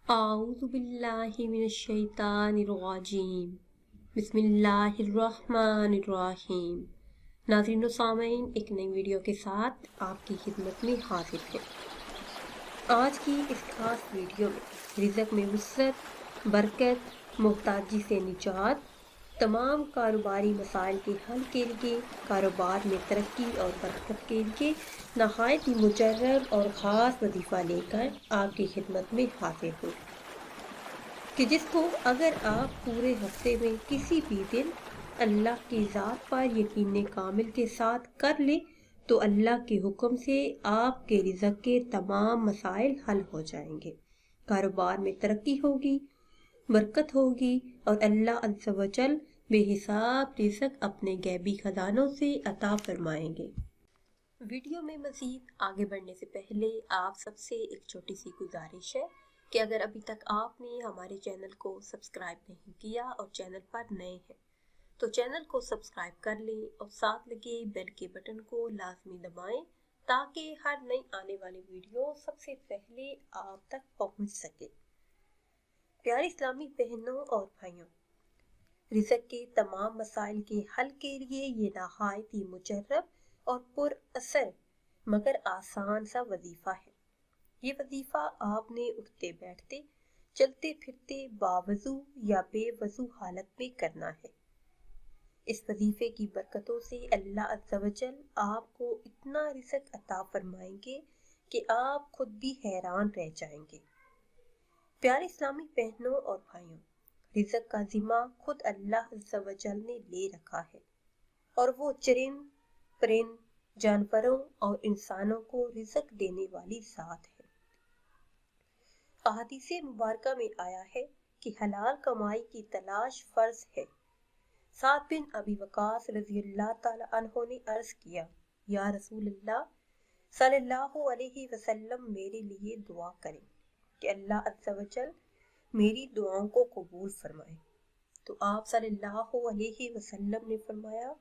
अऊज़ु बिल्लाहि मिनश्शैतानिर्रजीम बिस्मिल्लाहिर्रहमानिर्रहीम। नाज़रीन व सामीन, एक नई वीडियो के साथ आपकी खिदमत में हाजिर है। आज की इस खास वीडियो में रिज़्क़ में वुसअत, बरकत, मोहताजी से निजात, तमाम कारोबारी मसाइल के हल के लिए, कारोबार में तरक्की और बरकत के लिए नहायत ही मुजर्रब और ख़ास वजीफ़ा लेकर आपकी खिदमत में हाजिर हूँ कि जिसको अगर आप पूरे हफ्ते में किसी भी दिन अल्लाह की ज़ात पर यकीन कामिल के साथ कर ले तो अल्लाह के हुक्म से आपके रिज़्क़ के तमाम मसाइल हल हो जाएंगे, कारोबार में तरक्की होगी, बरकत होगी और अल्लाह अज़्ज़ व जल बेहिसाब रिज़्क़ अपने गैबी खजानों से अता फरमाएंगे। वीडियो में मज़ीद आगे बढ़ने से पहले आप सबसे एक छोटी सी गुजारिश है कि अगर अभी तक आपने हमारे चैनल को सब्सक्राइब नहीं किया और चैनल पर नए हैं तो चैनल को सब्सक्राइब कर लें और साथ लगे बेल के बटन को लाजमी दबाएं ताकि हर नई आने वाली वीडियो सबसे पहले आप तक पहुंच सके। प्यारे इस्लामी बहनों और भाइयों, रिज़्क़ के तमाम मसाइल के हल के लिए ये नहायत ही मुजर्रब और पुर असर मगर आसान सा वजीफा है। ये वजीफा आपने उठते बैठते, चलते फिरते, बावजू या बेवजू हालत में करना है। इस वजीफे की बरकतों से अल्लाह अज़्ज़ व जल आपको इतना रिज़्क़ अता फरमाएंगे कि आप खुद भी हैरान रह जाएंगे। प्यारे इस्लामी बहनों और भाइयों, रिज़्क़ का जिम्मा खुद अल्लाह अज़्ज़ व जल ने ले रखा है और वो चरिंद, परिंद, जानवरों और इंसानों को रिज़्क़ देने वाली ज़ात है। अहादीसे मुबारका में आया है कि हलाल कमाई की तलाश फर्ज है। साद बिन अबी वकास रज़ियल्लाहु ताला अन्हु ने अर्ज किया, या रसूल अल्लाह सल्लल्लाहु अलैहि वसल्लम मेरे लिए दुआ करें कि अल्लाह अज़्ज़ व जल मेरी दुआओं को कबूल फरमाए। तो आप सल्लल्लाहु अलैहि वसल्लम ने फरमाया,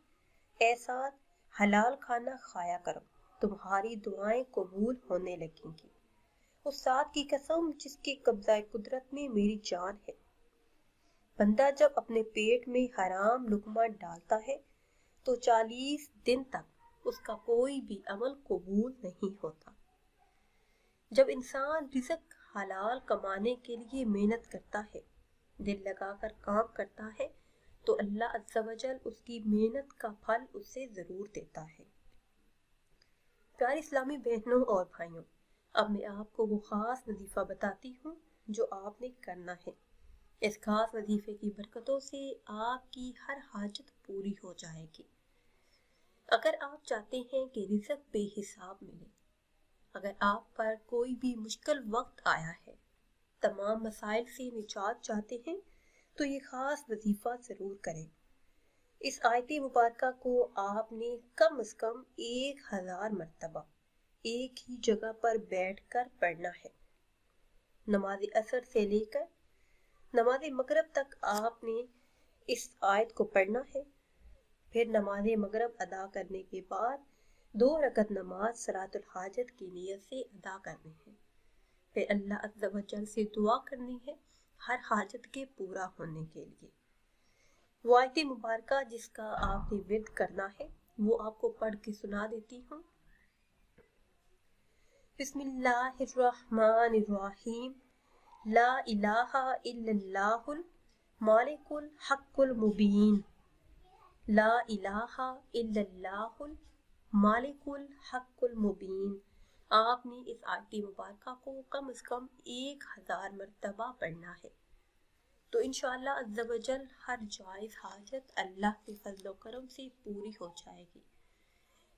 ऐ साद, हलाल खाना खाया करो, तुम्हारी दुआएं कबूल होने लगेंगी। उस साद की कसम जिसके कब्जा कुदरत में मेरी जान है, बंदा जब अपने पेट में हराम लुकमा डालता है तो 40 दिन तक उसका कोई भी अमल कबूल नहीं होता। जब इंसान रिज़्क़ हलाल कमाने के लिए मेहनत करता है, दिल लगाकर काम करता है तो अल्लाह अज़्ज़ व जल उसकी मेहनत का फल उसे ज़रूर देता है। प्यारे इस्लामी बहनों और भाइयों, अब मैं आपको वो ख़ास वजीफ़ा बताती हूँ जो आपने करना है। इस खास वजीफ़े की बरकतों से आपकी हर हाजत पूरी हो जाएगी। अगर आप चाहते हैं कि रिज़्क़ बेहिसाब मिले, अगर आप पर कोई भी मुश्किल वक्त आया है, तमाम मसाइल से निजात चाहते हैं तो ये ख़ास वजीफ़ा ज़रूर करें। इस आयत मुबारका को आपने कम से कम 1000 मरतबा एक ही जगह पर बैठकर पढ़ना है। नमाज असर से लेकर नमाज मगरिब तक आपने इस आयत को पढ़ना है। फिर नमाज मगरिब अदा करने के बाद 2 रकत नमाज सलातुल हाजत की नियत से अदा करनी है। फिर अल्लाह अज़्ज़ व जल से दुआ करनी है हर हाजत के पूरा होने के लिए। वो आयत मुबारका जिसका आपने विर्द करना है वो आपको पढ़ के सुना देती हूँ। बिस्मिल्लाहिर्रहमानिर्रहीम। ला इलाहा इल्लल्लाहुल मालिकुल हक्कुल मुबीन। ला इलाहा इल्लल्लाहुल मालिकुल हक्कुल मुबीन। आपने इस आयत मुबारका को कम से कम 1000 मरतबा पढ़ना है तो इंशाअल्लाह अज़्ज़ व जल हर जायज़ हाजत अल्लाह के फज़ल व करम से पूरी हो जाएगी।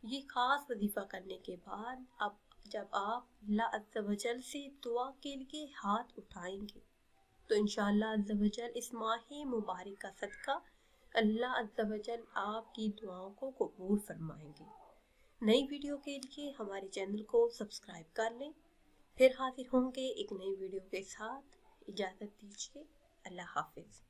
ये ख़ास वजीफ़ा करने के बाद अब जब आप अल्लाह अज़्ज़ व जल से दुआ के लिए हाथ उठाएंगे तो इंशाअल्लाह अज़्ज़ व जल इस माह मुबारक का सदका अल्लाह अज़्ज़ व जल आपकी दुआओं को कबूल फरमाएंगे। नई वीडियो के लिए हमारे चैनल को सब्सक्राइब कर लें। फिर हाजिर होंगे एक नई वीडियो के साथ। इजाज़त दीजिए। अल्लाह हाफिज़।